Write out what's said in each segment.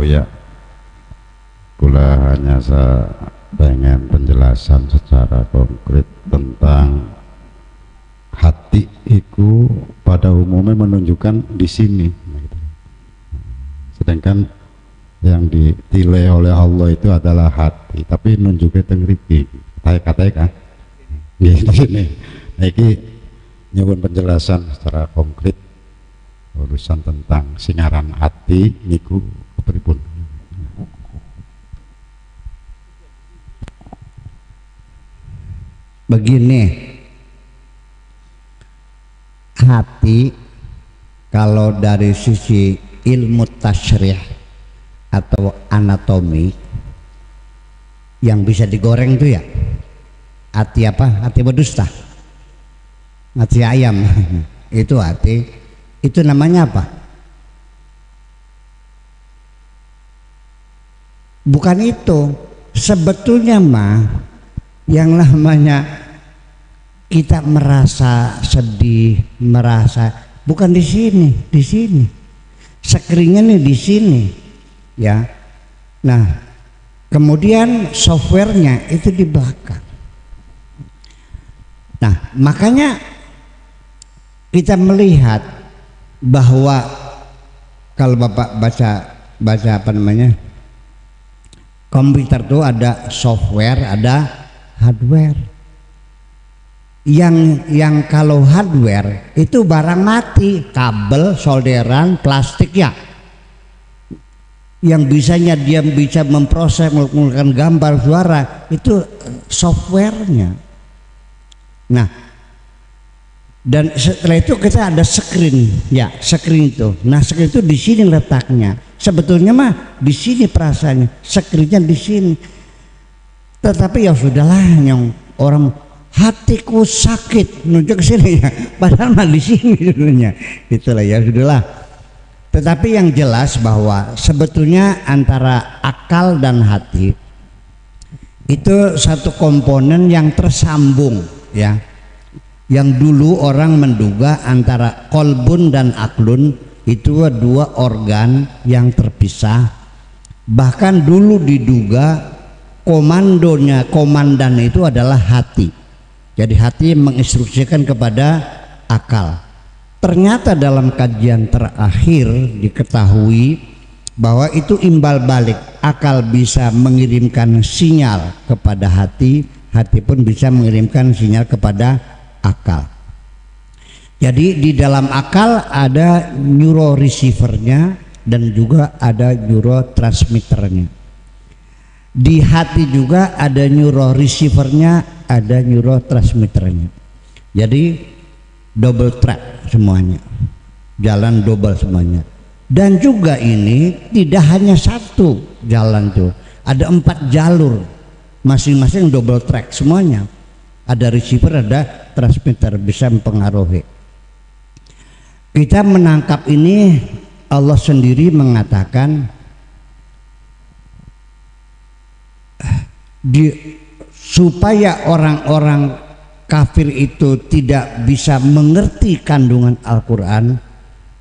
Buya. Kula hanya pengen penjelasan secara konkret tentang hati itu pada umumnya menunjukkan di sini. Sedangkan yang ditilai oleh Allah itu adalah hati, tapi nunjuknya tengriki. Kata-kata kan? Gini. Nah, ini nyuwun penjelasan secara konkret urusan tentang singaran hati niku pripun. Begini, hati kalau dari sisi ilmu tasyrih atau anatomi yang bisa digoreng tuh ya hati apa? Hati berdusta, hati ayam. Itu hati, itu namanya apa? Bukan itu sebetulnya mah yang namanya kita merasa sedih, merasa bukan di sini screennya nih di sini ya. Nah kemudian softwarenya itu di belakang. Nah makanya kita melihat bahwa kalau Bapak baca apa namanya komputer itu ada software, ada hardware. Yang kalau hardware itu barang mati, kabel, solderan, plastik ya. Yang bisanya dia bisa memproses, menggunakan gambar, suara, itu softwarenya. Nah, dan setelah itu kita ada screen, ya screen itu. Nah, screen itu di sini letaknya. Sebetulnya mah di sini perasaannya, screennya di sini. Tetapi ya sudahlah, yang orang hatiku sakit nunjuk ke sini ya, padahal mah di sini dulunya. Itulah ya sudahlah. Tetapi yang jelas bahwa sebetulnya antara akal dan hati itu satu komponen yang tersambung ya. Yang dulu orang menduga antara kolbun dan aklun itu dua organ yang terpisah. Bahkan dulu diduga komandan itu adalah hati. Jadi hati menginstruksikan kepada akal. Ternyata dalam kajian terakhir diketahui bahwa itu imbal balik. Akal bisa mengirimkan sinyal kepada hati, hati pun bisa mengirimkan sinyal kepada akal. Jadi di dalam akal ada neuroreceivernya dan juga ada neurotransmitternya. Di hati juga ada neuroreceivernya, ada neurotransmitternya. Jadi double track semuanya, jalan double semuanya. Dan juga ini tidak hanya satu jalan tuh, ada 4 jalur, masing-masing double track semuanya. Ada receiver, ada transmitter, bisa mempengaruhi. Kita menangkap ini, Allah sendiri mengatakan supaya orang-orang kafir itu tidak bisa mengerti kandungan Al-Quran.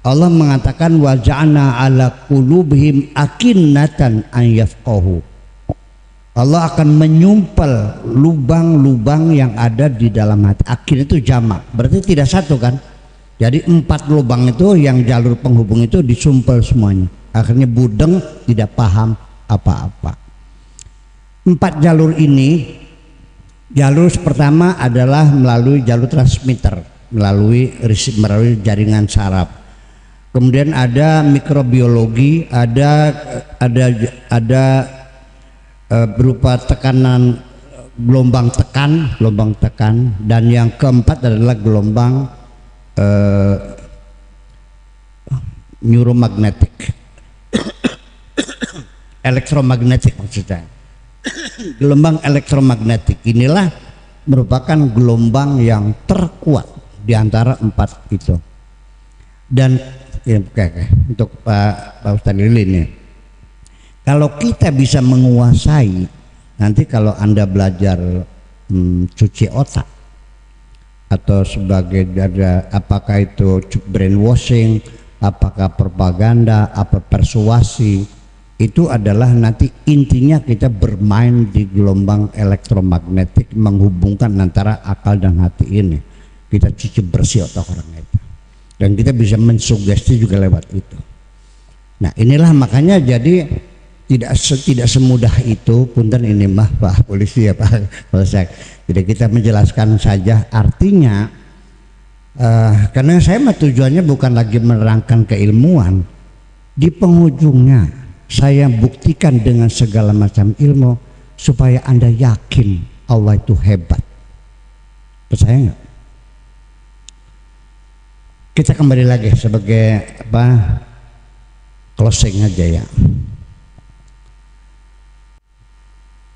Allah mengatakan wa ja'alna ala qulubihim akinnatan an yafqahu. Allah akan menyumpel lubang-lubang yang ada di dalam hati. Akin itu jamak, berarti tidak satu kan. Jadi 4 lubang itu yang jalur penghubung itu disumpel semuanya. Akhirnya budeng, tidak paham apa-apa. 4 jalur ini, jalur pertama adalah melalui jalur transmitter, melalui jaringan saraf. Kemudian ada mikrobiologi, ada berupa tekanan gelombang tekan, dan yang keempat adalah gelombang neuromagnetik, elektromagnetik maksudnya. Gelombang elektromagnetik inilah merupakan gelombang yang terkuat di antara 4 itu. Dan ya, untuk Pak Ustadz Lilin ya, kalau kita bisa menguasai, nanti kalau Anda belajar cuci otak atau sebagai apakah itu brainwashing, apakah propaganda, apa persuasi, itu adalah nanti intinya kita bermain di gelombang elektromagnetik menghubungkan antara akal dan hati ini. Kita cuci bersih otak orang itu, dan kita bisa mensugesti juga lewat itu. Nah inilah makanya jadi tidak semudah itu. Punten ini mah Pak Polisi ya Pak Polsek. Jadi kita menjelaskan saja artinya, karena saya mah tujuannya bukan lagi menerangkan keilmuan. Di penghujungnya saya buktikan dengan segala macam ilmu supaya Anda yakin Allah itu hebat. Percaya nggak? Kita kembali lagi sebagai closing aja ya.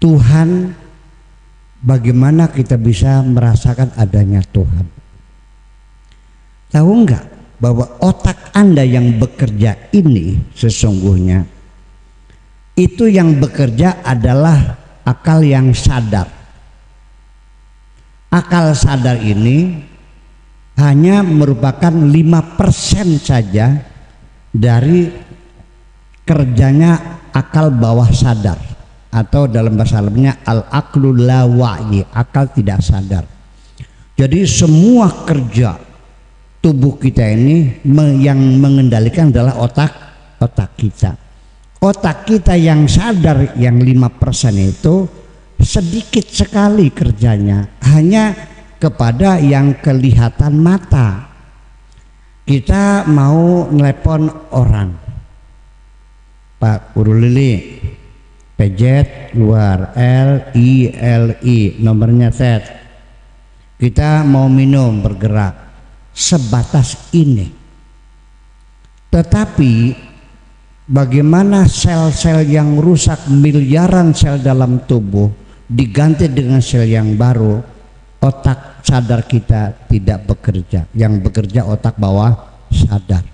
Tuhan, bagaimana kita bisa merasakan adanya Tuhan? Tahu nggak bahwa otak Anda yang bekerja ini sesungguhnya itu yang bekerja adalah akal yang sadar. Akal sadar ini hanya merupakan 5% saja dari kerjanya akal bawah sadar, atau dalam bahasa Arabnya al-aqlul la wa'yi, akal tidak sadar. Jadi semua kerja tubuh kita ini yang mengendalikan adalah otak kita. Otak kita yang sadar yang 5% itu sedikit sekali kerjanya, hanya kepada yang kelihatan mata. Kita mau nelpon orang, Pak Urulili, pejet luar LILI, nomornya set. Kita mau minum, bergerak, sebatas ini. Tetapi bagaimana sel-sel yang rusak, miliaran sel dalam tubuh diganti dengan sel yang baru, otak sadar kita tidak bekerja. Yang bekerja otak bawah sadar.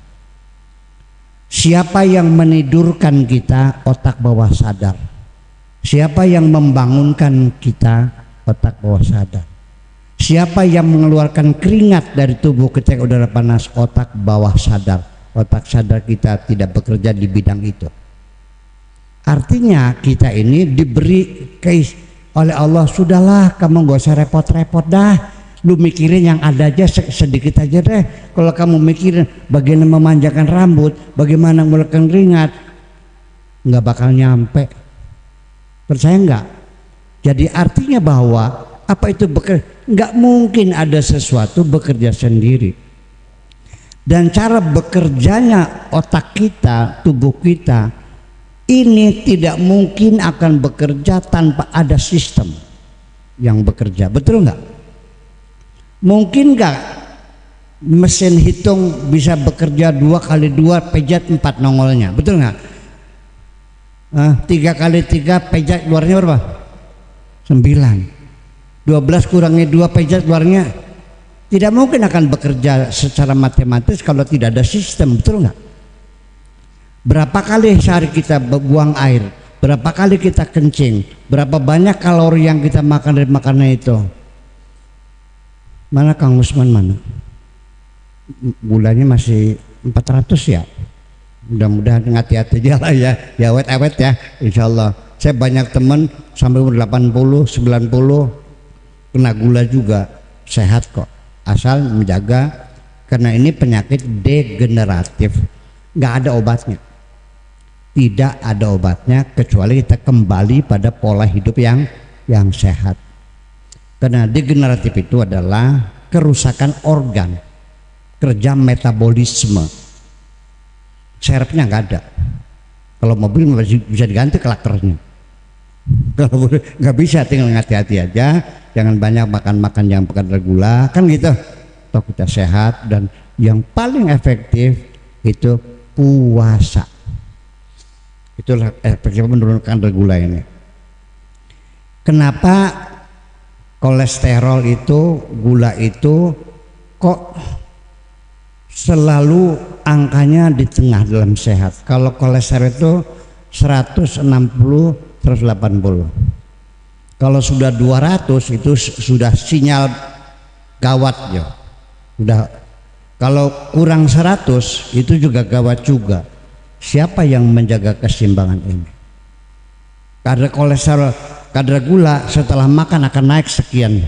Siapa yang menidurkan kita? Otak bawah sadar. Siapa yang membangunkan kita? Otak bawah sadar. Siapa yang mengeluarkan keringat dari tubuh ketika udara panas? Otak bawah sadar. Otak sadar kita tidak bekerja di bidang itu. Artinya kita ini diberi oleh Allah, sudahlah kamu gak usah repot-repot dah, lu mikirin yang ada aja sedikit aja deh. Kalau kamu mikirin bagaimana memanjangkan rambut, bagaimana mengeluarkan keringat, nggak bakal nyampe. Percaya nggak? Jadi artinya bahwa apa itu bekerja? Nggak mungkin ada sesuatu bekerja sendiri. Dan cara bekerjanya otak kita, tubuh kita ini tidak mungkin akan bekerja tanpa ada sistem yang bekerja. Betul nggak? Mungkin nggak mesin hitung bisa bekerja 2 kali 2 pejat 4 nongolnya? Betul nggak? 3 kali 3 pejat luarnya berapa? 9. 12 kurangi 2 pejat luarnya. Tidak mungkin akan bekerja secara matematis kalau tidak ada sistem. Betul nggak? Berapa kali sehari kita buang air, berapa kali kita kencing, berapa banyak kalori yang kita makan dari makanan itu? Mana Kang Usman, mana? Gulanya masih 400 ya? Mudah-mudahan hati-hati aja lah ya, ya awet-awet ya, insya Allah. Saya banyak teman sampai umur 80, 90 kena gula juga, sehat kok. Asal menjaga, karena ini penyakit degeneratif, nggak ada obatnya, tidak ada obatnya kecuali kita kembali pada pola hidup yang sehat. Karena degeneratif itu adalah kerusakan organ, kerja metabolisme. Serepnya nggak ada. Kalau mobil bisa diganti klakernya. Kalau nggak bisa, tinggal hati-hati aja. Jangan banyak makan yang pekan gula, kan gitu. Toh kita sehat, dan yang paling efektif itu puasa. Itulah efektif menurunkan kadar gula ini. Kenapa kolesterol itu, gula itu kok selalu angkanya di tengah dalam sehat? Kalau kolesterol itu 160, 180. Kalau sudah 200 itu sudah sinyal gawat ya. Sudah, kalau kurang 100 itu juga gawat juga. siapa yang menjaga keseimbangan ini? Kadar kolesterol, kadar gula setelah makan akan naik sekian,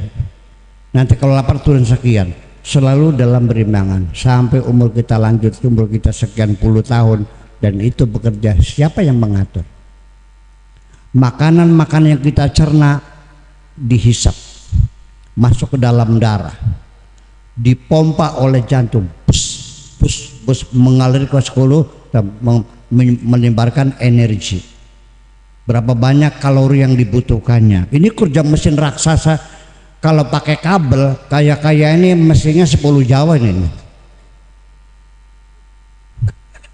nanti kalau lapar turun sekian, selalu dalam berimbangan sampai umur kita lanjut, umur kita sekian puluh tahun, dan itu bekerja. Siapa yang mengatur? Makanan-makanan yang kita cerna dihisap, masuk ke dalam darah, dipompa oleh jantung, bus mengalir ke seluruh dan menyebarkan energi. Berapa banyak kalori yang dibutuhkannya. Ini kerja mesin raksasa. Kalau pakai kabel kayak ini mesinnya 10 Jawa ini.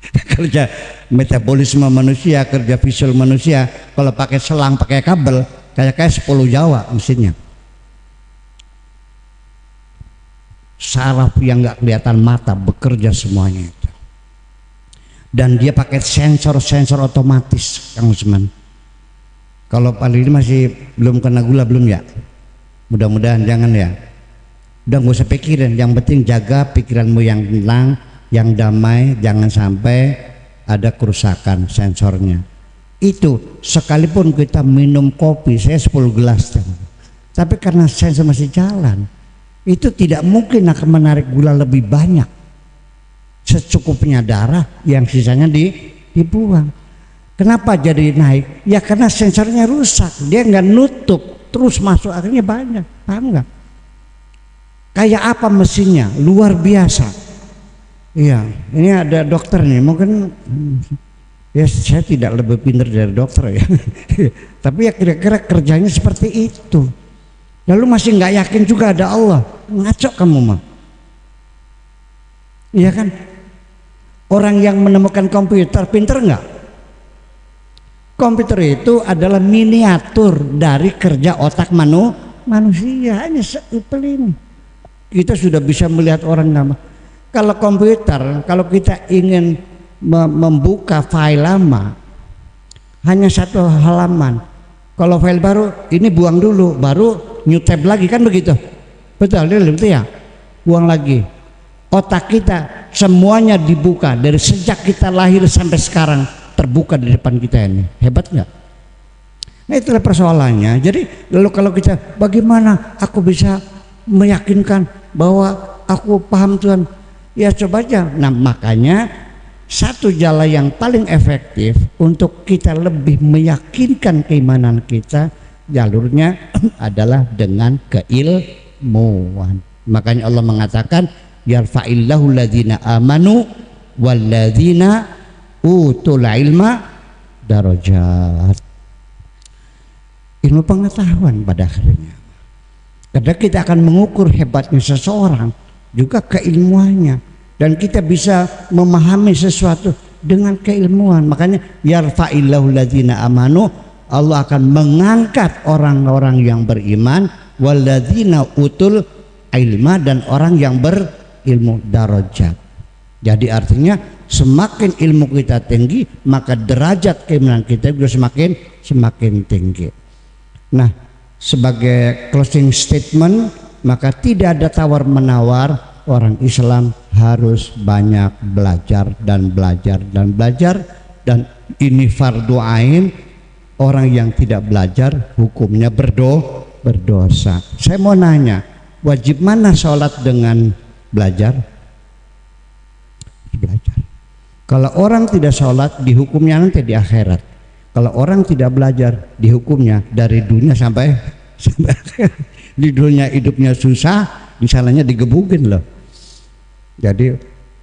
Kerja metabolisme manusia, kerja visual manusia, kalau pakai selang, pakai kabel kayak 10 Jawa mesinnya. Saraf yang nggak kelihatan mata bekerja semuanya itu. Dan dia pakai sensor otomatis, Kang Usman. Kalau Pak ini masih belum kena gula belum ya? Mudah-mudahan jangan ya. Udah nggak usah pikirin, yang penting jaga pikiranmu yang tenang, yang damai, jangan sampai ada kerusakan sensornya. Itu sekalipun kita minum kopi, saya 10 gelas, tapi karena sensor masih jalan, itu tidak mungkin akan menarik gula lebih banyak. Secukupnya darah, yang sisanya dibuang. Kenapa jadi naik? Ya karena sensornya rusak, dia nggak nutup, terus masuk akhirnya banyak. Paham nggak? Kayak apa mesinnya? Luar biasa. Iya, ini ada dokter nih, mungkin ya saya tidak lebih pintar dari dokter ya. Tapi ya kira-kira kerjanya seperti itu. Lalu masih nggak yakin juga ada Allah? Ngaco kamu mah. Iya kan? Orang yang menemukan komputer pinter nggak? Komputer itu adalah miniatur dari kerja otak manusia. Hanya seimpel ini. Kita sudah bisa melihat orang nama. Kalau komputer, kalau kita ingin membuka file lama, hanya satu halaman. Kalau file baru, ini buang dulu, baru new tab lagi, kan begitu? Betul ya? Buang lagi. Otak kita semuanya dibuka dari sejak kita lahir sampai sekarang. Terbuka di depan kita ini, hebat nggak? Nah itulah persoalannya. Jadi lalu kalau kita, bagaimana aku bisa meyakinkan bahwa aku paham Tuhan? Ya coba aja. Nah makanya satu jalan yang paling efektif untuk kita lebih meyakinkan keimanan kita, jalurnya adalah dengan keilmuan. Makanya Allah mengatakan, yarfa'illahu ladzina amanu walladzina utul ilma darajat. Ilmu pengetahuan pada akhirnya. Karena kita akan mengukur hebatnya seseorang juga keilmuannya, dan kita bisa memahami sesuatu dengan keilmuan. Makanya yarfa'illahu ladzina amanu, Allah akan mengangkat orang-orang yang beriman, walladzina utul ilma, dan orang yang berilmu darajat. Jadi artinya semakin ilmu kita tinggi, maka derajat keimanan kita juga semakin tinggi. Nah, sebagai closing statement, maka tidak ada tawar menawar. Orang Islam harus banyak belajar dan belajar dan belajar, dan ini fardu ain. Orang yang tidak belajar hukumnya berdosa. Saya mau nanya, wajib mana sholat dengan belajar? Belajar. Kalau orang tidak sholat, dihukumnya nanti di akhirat. Kalau orang tidak belajar, dihukumnya dari dunia sampai akhirat. Di dunia hidupnya susah, di sananya digebukin loh. Jadi,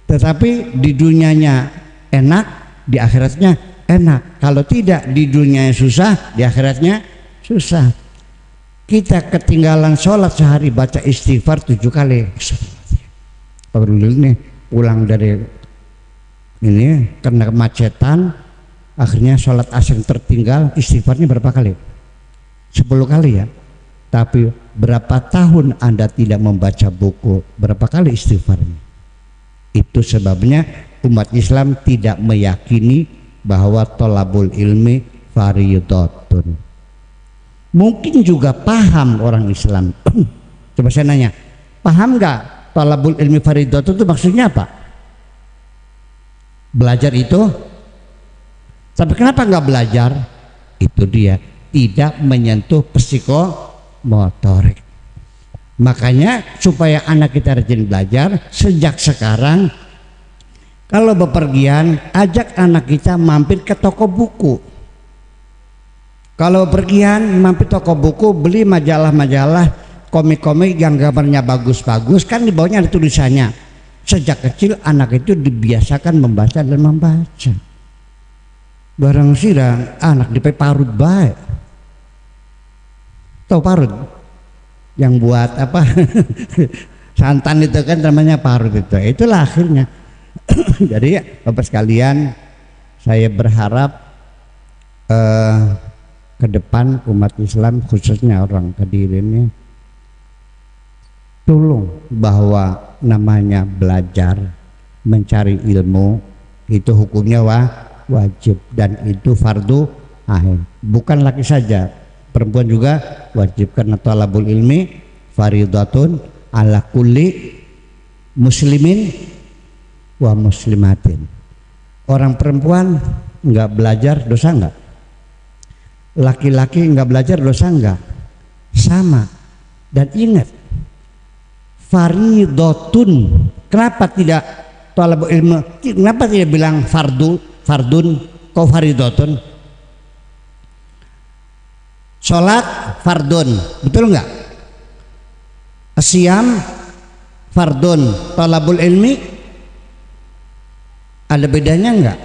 tetapi di dunianya enak, di akhiratnya enak. Kalau tidak, di dunianya susah, di akhiratnya susah. Kita ketinggalan sholat sehari, baca istighfar 7 kali. Baru ini pulang dari ini karena kemacetan, akhirnya sholat asar tertinggal, istighfarnya berapa kali? 10 kali ya. Tapi berapa tahun Anda tidak membaca buku, berapa kali istighfarnya? Itu sebabnya umat Islam tidak meyakini bahwa thalabul ilmi fardhun. Mungkin juga paham orang Islam. Coba saya nanya, paham nggak thalabul ilmi fardhun itu maksudnya apa? Belajar itu Tapi kenapa nggak belajar? Itu dia, tidak menyentuh psikomotorik. Makanya supaya anak kita rajin belajar sejak sekarang, kalau bepergian ajak anak kita mampir ke toko buku. Kalau bepergian mampir toko buku, beli majalah-majalah, komik-komik yang gambarnya bagus-bagus, kan di bawahnya ada tulisannya. Sejak kecil anak itu dibiasakan membaca dan membaca. Barang sirang anak di parut baik. Tahu parut? Yang buat apa? Santan itu kan namanya parut itu. Itulah akhirnya. Jadi Bapak sekalian, saya berharap ke depan umat Islam khususnya orang Kediri ini tolong bahwa namanya belajar mencari ilmu itu hukumnya wajib dan itu fardu ain. Bukan laki saja, perempuan juga wajib karena talabul ilmi faridatun ala kulli muslimin wa muslimatin. Orang perempuan nggak belajar dosa nggak? Laki-laki nggak belajar dosa nggak? Sama. Dan ingat, faridatun. Kenapa tidak talabul ilmi? Kenapa tidak bilang fardun, kau faridatun? Sholat fardun, betul nggak? Siam fardun, talabul ilmi ada bedanya nggak?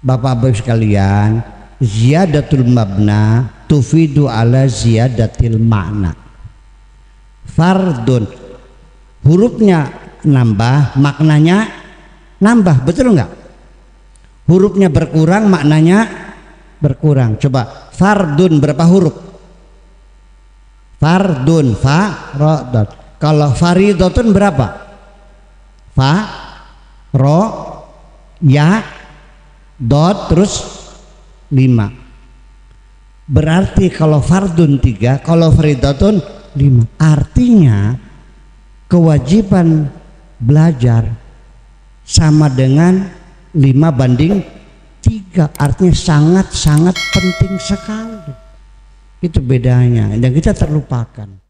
Bapak-bapak sekalian, ziyadatul mabna tufidu ala ziyadatil makna. Fardun hurufnya nambah, maknanya nambah, betul nggak? Hurufnya berkurang, maknanya berkurang. Coba fardun berapa huruf? Fardun, farodot. Kalau faridatun berapa? Fa, ro, ya, dot, terus 5. Berarti kalau fardun 3, kalau faridatun 5. Artinya kewajiban belajar sama dengan 5/3, artinya sangat-sangat penting sekali. Itu bedanya dan kita terlupakan.